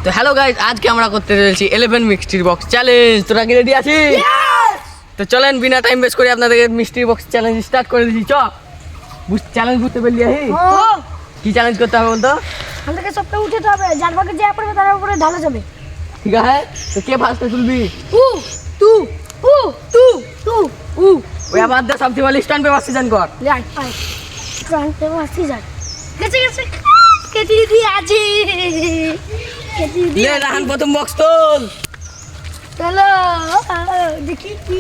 তো hello guys, আজকে আমরা করতে চলেছি 11 মিষ্টির বক্স চ্যালেঞ্জ। তোরা কি রেডি আছিস? তো চলেন বিনা টাইম ওয়েস্ট করে আপনাদের মিষ্টির বক্স চ্যালেঞ্জ স্টার্ট করে দিচ্ছি। চ্যালেঞ্জ বুঝতে পারলি? কি চ্যালেঞ্জ করতে হবে বলতো? আমাদেরকে সবটা উঠাতে হবে, যার ভাগে যে পড়বে তার উপরে ঢালা যাবে। ঠিক আছে, তো কে ফার্স্টে তুলবি? তু ওই আবার দে সবচেয়ে ভালো স্ট্যান্ড পেপার সিজন কর। যাই আয় ট্রান্সফার আসি যাই গেছে কেটি দি আজি কেটি দি লে রাহান প্রথম বক্স তোল। চলো দেখি কি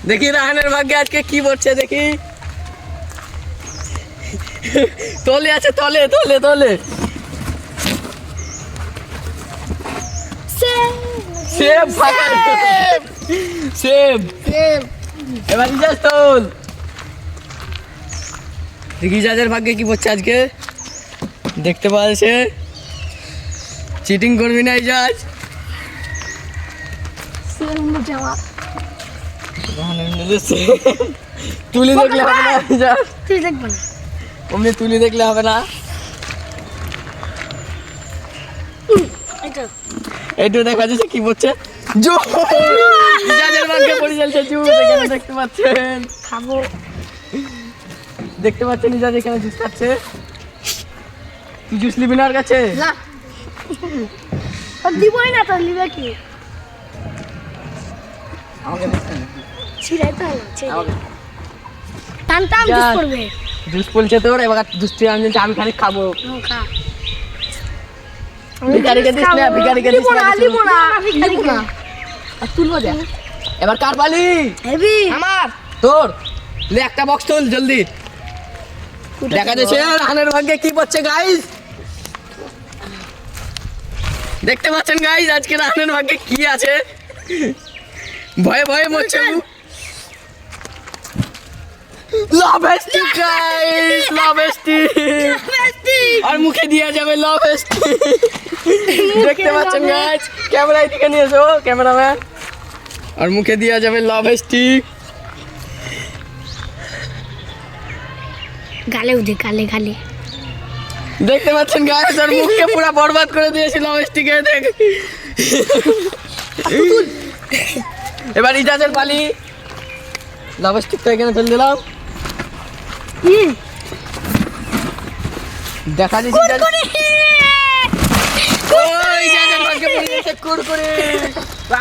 দেখি রাহানের ভাগ্যে আজকে কি পড়ছে দেখি। তলে আছে, তলে তলে তলে সেব ফাঁকা সেব। এবার ইজাজ তোল। দেখি ইজাজের ভাগ্যে কি পড়ছে আজকে। দেখতে পাচ্ছে, চিটিং করবি না ইজাজ। তুলি দেখলে হবে না ইজাজ, তুই দেখবে না, অমনি তুলি দেখলে হবে না। এইটু দেখা যাচ্ছে কি পড়ছে। জু ইজাজের ভাগ্যে পড়ে যাচ্ছে জুস। এখানে দেখতে পাচ্ছেন, খাবো দেখতে পাচ্ছেন ইজাজ এখানে জুস খাচ্ছে। তুই জুস নিবি না ওর কাছে? না দিবই না তো, নিবে কি আমাকে দেখতে ছিড়াইতে হবে টান টান জুস করবে। জুস পড়ছে তোর, এবার জুস তুই আমি আমি খানিক খাবো। খা ভিখারিকে দিস না, ভিখারিকে দিস না, লিবো না ভিখারিকে না। আর তুলবো যা। এবার কার পালি? হেভি আমার তোর। লে একটা বক্স তোল জলদি। দেখা যাচ্ছে রাহানের ভাগ্যে কি পড়ছে গাইস। দেখতে পাচ্ছেন গাইস আজকে রাহানের ভাগ্যে কি আছে। ভয়ে ভয়ে মরছে। লভেস্টিক গাইস, লভেস্টিক। আর মুখে দিয়া যাবে লভেস্টিক। দেখতে পাচ্ছেন গাইস, ক্যামেরায় দিকে নিয়ে এসো ক্যামেরাম্যান। আর মুখে দিয়া যাবে লভেস্টিক। গালে উঠে গালে গালে দেখতে পাচ্ছেন গাইস, আর মুখকে পুরো বরবাদ করে দিয়েছে লভেস্টিকে। দেখ এবার ইজাজের পালি। লভেস্টিকটা এখানে ফেলে দিলাম। দেখা যাচ্ছে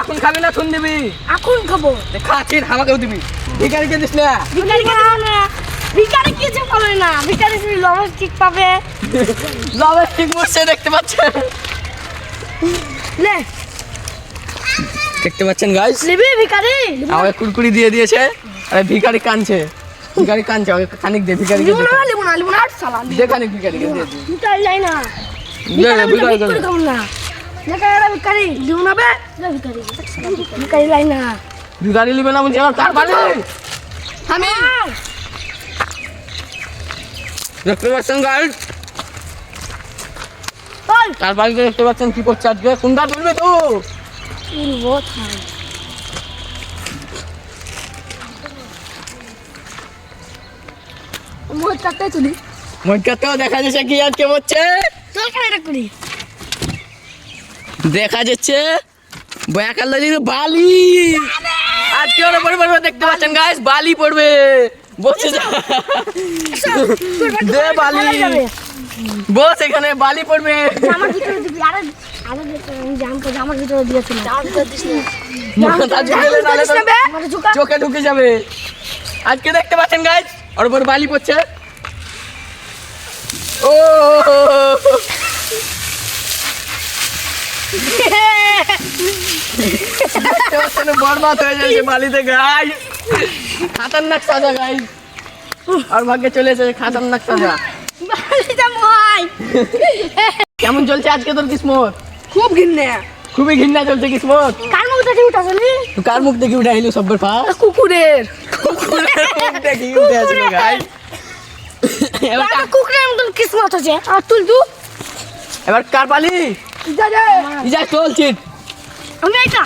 এখন খাবি না শুন দিবি? এখন খাবো। খাচ্ছিস আমাকেও দিবি। ভিখারিকে দিস না। ভিখারি না, ভিখারি কিছু পাবে না, ভিখারি শুধু লবস্টিক পাবে। লভেস্টিক বসছে দেখতে পাচ্ছেন, লে দেখতে পাচ্ছেন গাইস। লিবি ভিখারি আমাকে কুরকুরি দিয়ে দিয়েছে। আরে ভিখারি কাঁদছে, ভিখারি কাঁদছে। ওকে খানিক দে ভিখারিকে। লিবো না আর সালা দে খানিক ভিখারিকে দে। ভিখারি যাই না, দে দে ভিখারি ভিখারি খাবো না। দেখা গেল ভিখারি লিবো না বে, ভিখারি ভিখারি লাই না। ভিখারি লিবে না বলছি আমার কার পালি। আমি দেখতে পাচ্ছেন গাইস, চল তার বাড়িতে দেখতে পাচ্ছেন কি করছে আজকে। কোনটা তুলবে তো? তুলবো থাই মোট কাটতে তুলি। মইকাতেও দেখা যাচ্ছে কি আজকে হচ্ছে। চল কাটা করি। দেখা যাচ্ছে বয়াকাল্লাজির বালি আজকে ওরা পড়বে। দেখতে পাচ্ছেন গাইস, বালি পড়বে। বসে যা, দে বালি। বস এখানে বালি পড়বে। আমার ভিতরে দিবি। আরে আরে জামার ভিতরে দিয়েছিল। জামার ভিতরে দিস না, মাথা ঝুঁকেলে নাহলে তো আমারে ঝুকা। চোখে ঢুকে যাবে। আজকে দেখতে পাচ্ছেন গাইস, ওর উপর বালি পড়ছে। ও দেখতে পাচ্ছেন বরবাদ হয়ে যাচ্ছে বালিতে গাইস। খাতারনাক সাজা গাইস। আর ভাগ্যে চলে এসেছে খাতারনাক সাজা। বালিটা মই কেমন চলছে আজকে তোর কিসমত? খুব ঘিন্নে। খুবই ঘৃণা চলছে কিসমত। কার মুখ দেখে উঠাছলি? তুই কার মুখ দেখে উঠে আইলু সব্বার ফাস? কুকুরের। কুকুরের মুখ দেখে উঠে আসলো গাইস। এবার একটা কুকুরের মতন কিসমত আছে। আর তুই তু এবার কার পালি? ইজা চলছে। আমি এটা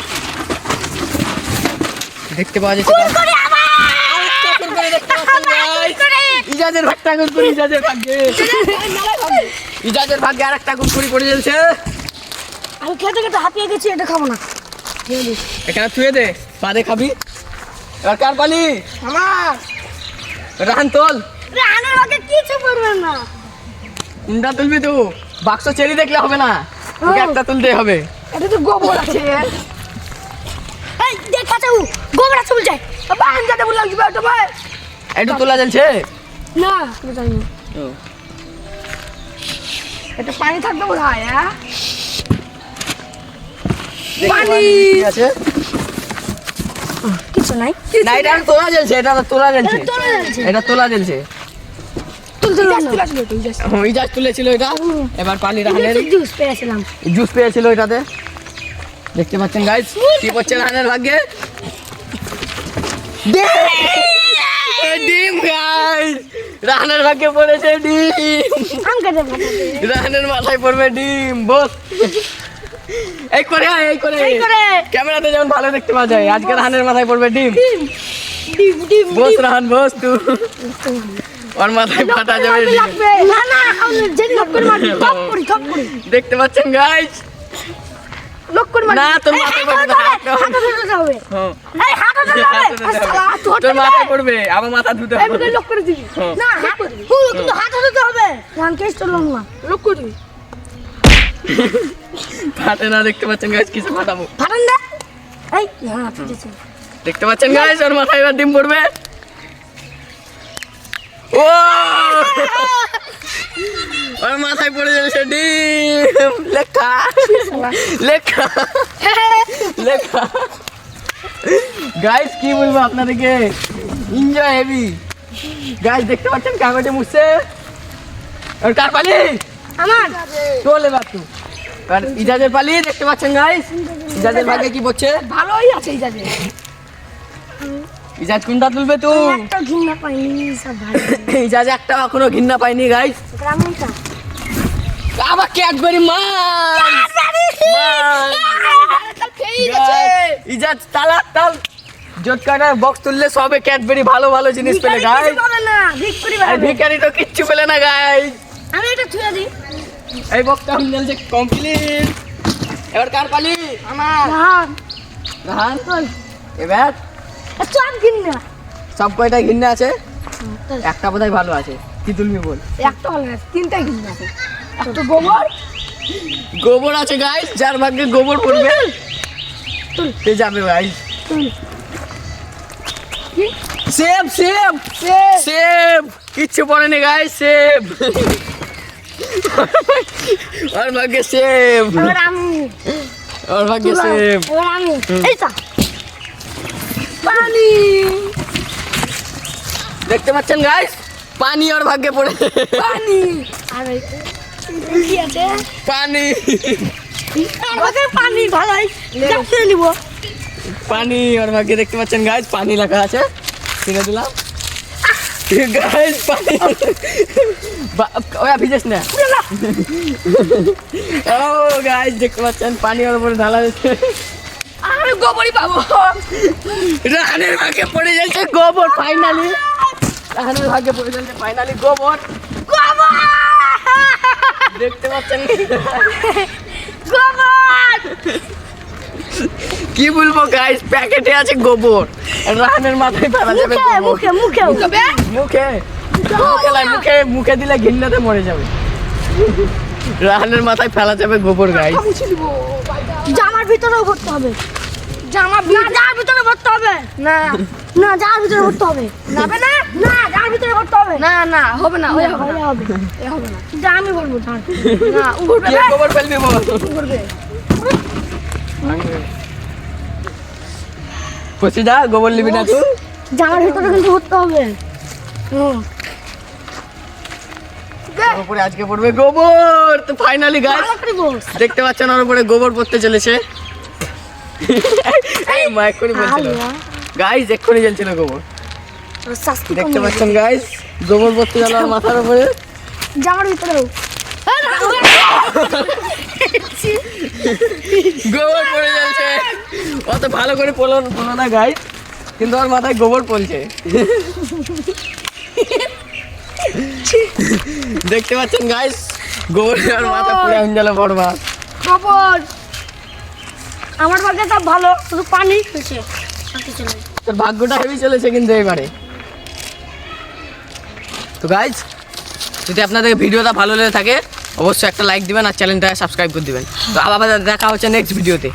দেখতে পাওয়া যাচ্ছে কুকুরে আমার ইজাজের ভাগটা করে ইজাজের ভাগ্যে ইজাজের ভাগ্যে আর একটা কুকুরি পড়ে যাচ্ছে। আমি খেতে খেতে হাঁপিয়ে গেছি, এটা খাবো না। এখানে থুয়ে দে, বাদে খাবি। এবার কার পালি? আমার রাহান তোল। রানের ভাগে কিছু পড়বে না। কোনটা তুলবি তুই? বাক্স চেরি দেখলে হবে না, তোকে একটা তুলতে হবে। এটা তো গোবর আছে। এই দেখা যাও, গোবর আছে বলছে। বাবা আমি যাতে বললাম কি ওটা ভাই। একটু তোলা যাচ্ছে না, আমি জানি না। এটা পানি থাকবে বোধহয়। হ্যাঁ পানি আছে, কিছু নাই। না এটা তোলা জ্বলছে, এটা তোলা জ্বলছে, এটা তোলা জ্বলছে। এটা তোলা জ্বলছে। ইজাজ তুলেছিল এটা। এবার পানি রাহানের জুস পেয়েছিলাম। জুস পেয়েছিল এটাতে। দেখতে পাচ্ছেন গাইস কি করছে রাহানের ভাগ্যে। ডিম গাইস, রাহানের ভাগ্যে পড়েছে ডিম। আমাকে দে বাবা। রাহানের মাথায় পড়বে ডিম। বস এই করে এই করে এই করে। ক্যামেরাতে যেমন ভালো দেখতে পাওয়া যায়, আজকে রাহানের মাথায় পড়বে ডিম। ডিম ডিম বস রাহান বস তুই, ওর মাথায় ফাটা যাবে ডিম। লাগবে। না না, আমি জেনি লক করে মারি। টপ করি টপ করি। দেখতে পাচ্ছেন গাইস, লক করে মারি। না তোর মাথায় পড়বে না, হাতটা ধরে যাবে। হ্যাঁ এই হাতটা ধরে যাবে। শালা তোর মাথায় পড়বে, আমার মাথা ধুতে আমি হবে। লক করে দিবি। হ্যাঁ। না হাত কিন্তু হাতটা ধরতে হবে। রান কেস তো লং না। লক করে দিবি। ফাটে না, দেখতে পাচ্ছেন গাইস কিছু ফাটাবো। ফাটান দে। এই হ্যাঁ ঠিক আছে। দেখতে পাচ্ছেন গাইস ওর মাথায় এবার ডিম পড়বে। ও ওর মাথায় পড়ে যাচ্ছে ডিম। লেখা লেখা লেখা। গাইস কি বলবো আপনাদেরকে, এনজয় হেভি। গাইস দেখতে পাচ্ছেন কাগজে মুছছে। আর কার পালি? আমার চলে বাতু। আর ইজাজের পালি দেখতে পাচ্ছেন গাইস, ইজাজের ভাগে কি পড়ছে। ভালোই আছে এই জায়গায়। ইজাজ কোনটা তুলবে তুই? একটা ঘিন্না পাইনি সব ভালো। ইজাজ একটা এখনো ঘৃণা পাইনি গাইস। গ্রামীণটা আবার ক্যাডবেরি মান ইজাজ তালা তাল জটকাটার বক্স তুললে সবে ক্যাডবেরি ভালো ভালো জিনিস পেলে গাইস। না ভিক্টরি আর ভিখারি তো কিচ্ছু পেলে না গাইস। আমি এটা ছুঁয়ে দিই। এই বক্সটা আমি বলছে কমপ্লিট। এবার কার পালি? আমার রান রাহান। এবার সব ঘিন্না। সব কয়টা ঘৃণা আছে, একটা বোধহয় ভালো আছে। কি তুলবি বল? একটা ভালো আছে, তিনটাই ঘিন্না আছে। একটা গোবর গোবর আছে গাইস, যার ভাগ্যে গোবর পড়বে তুলতে যাবে গাইস। সেব সেব সেব কিচ্ছু পড়েনি গাইস, সেব ওর ভাগ্যে সেব, এবার আমি ওর ভাগ্যে সেব। এবার আমি এইটা পানি। দেখতে পাচ্ছেন গাইস পানি ওর ভাগ্যে পড়ে। পানি আর কি আছে? পানি আমাদের পানি ভালোই যাচ্ছে নিব। পানি ওর ভাগ্যে দেখতে পাচ্ছেন গাইস, পানি লেখা আছে। কিনে দিলাম গাইস পানি। ওয়া ভিজেস না। ও গাইস দেখতে পাচ্ছেন পানি ওর উপরে ঢালা হয়েছে। আমি গোবরই পাবো। রাহানের ভাগ্যে পড়ে যাচ্ছে গোবর ফাইনালি। রাহানের ভাগ্যে পড়ে যাচ্ছে ফাইনালি গোবর। গোবর দেখতে পাচ্ছেন গোবর। কি বলবো গাইস, প্যাকেটে আছে গোবর, রাহানের মাথায় ফেলা যাবে গোবর। মুখে মুখে মুখে মুখে মুখে লাই, মুখে মুখে দিলে ঘিন্নাতে মরে যাবে। রাহানের মাথায় ফেলা যাবে গোবর গাইস। জামার ভিতরেও ভরতে হবে। জামার ভিতরে ভরতে হবে। না না জামার ভিতরে ভরতে হবে। যাবে না না জামার ভিতরে ভরতে হবে। না না হবে না, ওই হবে না হবে এ হবে না। যা আমি বলবো জান। না ও ভরবে কে গোবর ফেলবি বল? ভরবে। পচে যা, গোবর নিবি না তুই। জামার ভিতরে কিন্তু ভরতে হবে। ওর উপরে আজকে পড়বে গোবর। তো ফাইনালি গাইস দেখতে পাচ্ছেন ওর উপরে গোবর পড়তে চলেছে। এই মাইক করে বলছিল গাইস, এক্ষুনি জ্বলছিল গোবর। দেখতে পাচ্ছেন গাইস গোবর পড়তে গেল আর মাথার উপরে। জামার ভিতরে গোবর পড়ে যাচ্ছে। অত ভালো করে পড়লো না গাইস, কিন্তু ওর মাথায় গোবর পড়ছে। দেখতে পাচ্ছেন গাইস গোবর আর মাথা পুরো হয়ে বড় মাছ। খবর আমার ভাগ্যে সব ভালো, শুধু পানি হয়েছে আর কিছু নেই। তোর ভাগ্যটা হেভি চলেছে কিন্তু এবারে। তো গাইজ, যদি আপনাদের ভিডিওটা ভালো লেগে থাকে অবশ্যই একটা লাইক দিবেন আর চ্যানেলটা সাবস্ক্রাইব করে দিবেন। তো আবার দেখা হচ্ছে নেক্সট ভিডিওতে।